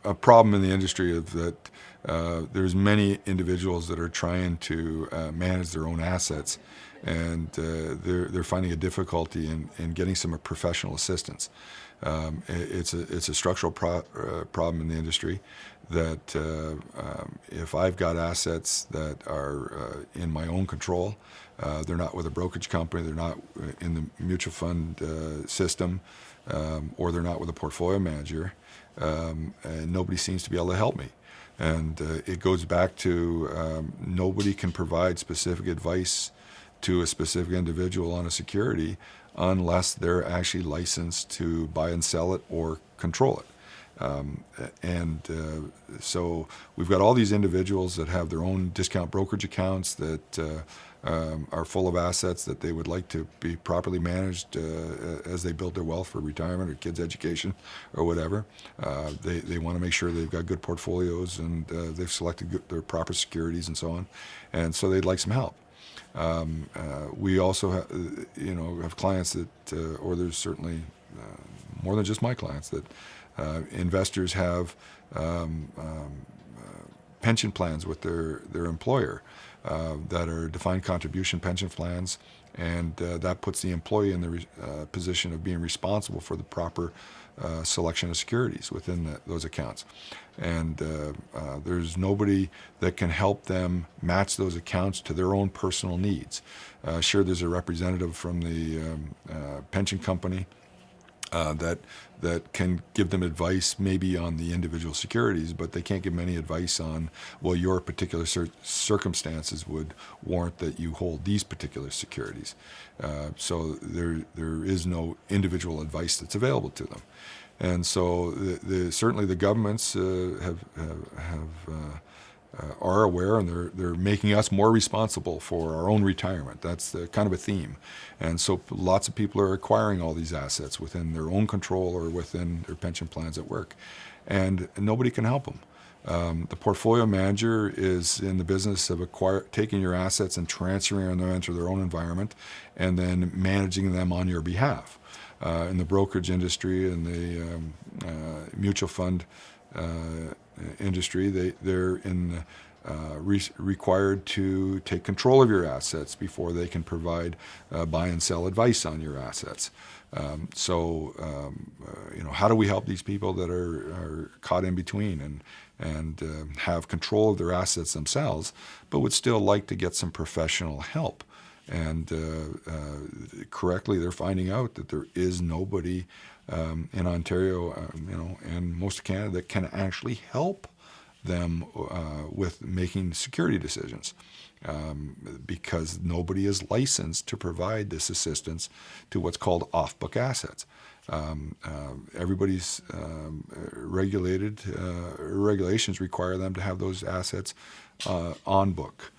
a problem in the industry of that there's many individuals that are trying to manage their own assets, and they're finding a difficulty in getting some professional assistance. It's a structural problem in the industry that if I've got assets that are in my own control, they're not with a brokerage company, they're not in the mutual fund system, or they're not with a portfolio manager, and nobody seems to be able to help me. And it goes back to nobody can provide specific advice to a specific individual on a security unless they're actually licensed to buy and sell it or control it. So we've got all these individuals that have their own discount brokerage accounts that are full of assets that they would like to be properly managed as they build their wealth for retirement or kids' education or whatever. They want to make sure they've got good portfolios and they've selected their proper securities and so on. And so they'd like some help. We also have clients that, or there's certainly more than just my clients, that investors have pension plans with their employer that are defined contribution pension plans, and that puts the employee in the position of being responsible for the proper selection of securities within those accounts. And there's nobody that can help them match those accounts to their own personal needs. Sure, there's a representative from the pension company that can give them advice maybe on the individual securities, but they can't give them any advice on, well, your particular circumstances would warrant that you hold these particular securities. So there is no individual advice that's available to them. And so certainly the governments are aware, and they're making us more responsible for our own retirement. That's kind of a theme. And so lots of people are acquiring all these assets within their own control or within their pension plans at work. And nobody can help them. The portfolio manager is in the business of taking your assets and transferring them into their own environment and then managing them on your behalf. In the brokerage industry and the mutual fund industry, they're required to take control of your assets before they can provide buy and sell advice on your assets. How do we help these people that are caught in between and have control of their assets themselves, but would still like to get some professional help? And correctly, they're finding out that there is nobody in Ontario, and most of Canada that can actually help them with making security decisions, because nobody is licensed to provide this assistance to what's called off-book assets. Everybody's regulations require them to have those assets on book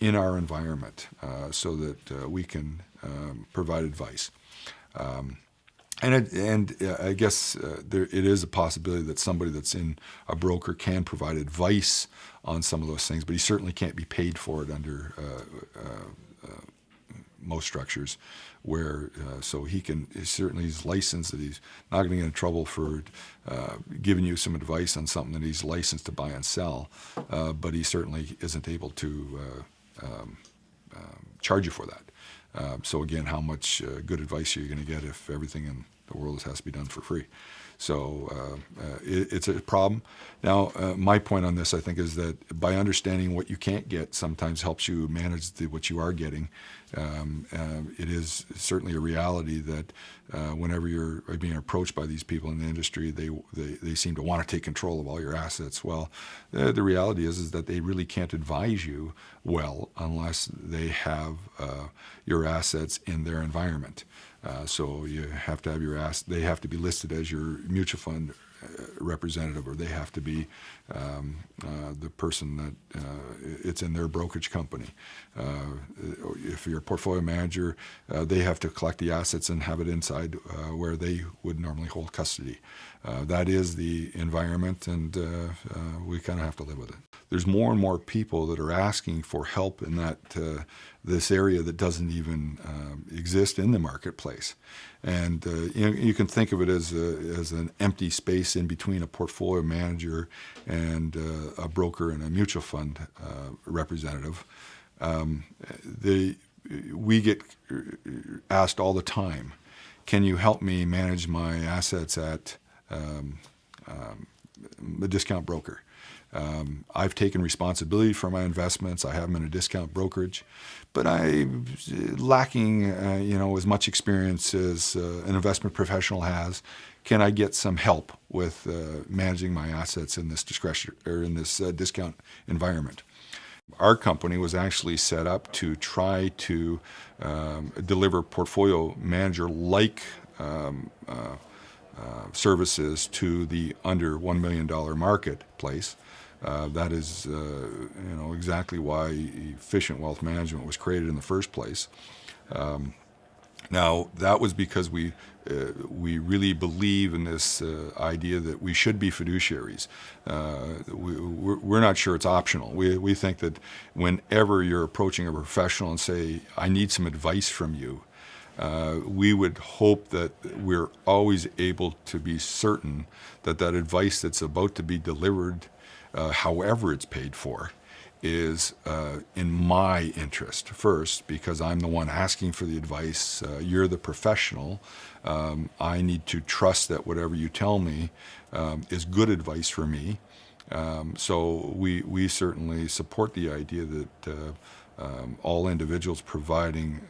in our environment so that we can provide advice. And I guess it is a possibility that somebody that's in a broker can provide advice on some of those things, but he certainly can't be paid for it under most structures, where so he's licensed, that he's not going to get in trouble for giving you some advice on something that he's licensed to buy and sell, but he certainly isn't able to charge you for that. So again, how much good advice are you going to get if everything in the world has to be done for free? So it's a problem. Now, my point on this, I think, is that by understanding what you can't get sometimes helps you manage what you are getting. It is certainly a reality that whenever you're being approached by these people in the industry, they seem to want to take control of all your assets. Well, the reality is that they really can't advise you well unless they have your assets in their environment. So you have to have they have to be listed as your mutual fund representative, or they have to be the person that it's in their brokerage company. If you're a portfolio manager, they have to collect the assets and have it inside where they would normally hold custody. That is the environment, and we kind of have to live with it. there's more and more people that are asking for help in that this area that doesn't even exist in the marketplace. And you can think of it as an empty space in between a portfolio manager and a broker and a mutual fund representative. We get asked all the time, can you help me manage my assets at a discount broker? I've taken responsibility for my investments. I have them in a discount brokerage, but I'm lacking, as much experience as an investment professional has. Can I get some help with managing my assets in this discount environment? Our company was actually set up to try to deliver portfolio manager-like services to the under $1 million marketplace. That is, exactly why efficient wealth management was created in the first place. Now, that was because we really believe in this idea that we should be fiduciaries. We're not sure it's optional. We think that whenever you're approaching a professional and say, I need some advice from you, we would hope that we're always able to be certain that that advice that's about to be delivered, however it's paid for, is in my interest first, because I'm the one asking for the advice. You're the professional. I need to trust that whatever you tell me is good advice for me. So we certainly support the idea that all individuals providing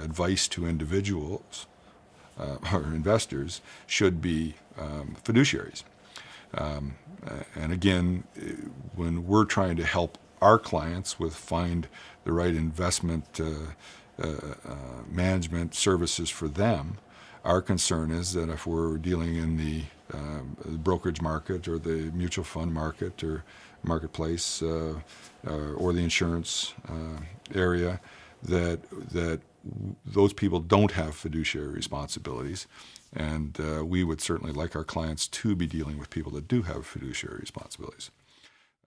advice to individuals or investors should be fiduciaries. And again, when we're trying to help our clients find the right investment management services for them, our concern is that if we're dealing in the brokerage market or the mutual fund market or marketplace or the insurance area, that those people don't have fiduciary responsibilities. And we would certainly like our clients to be dealing with people that do have fiduciary responsibilities.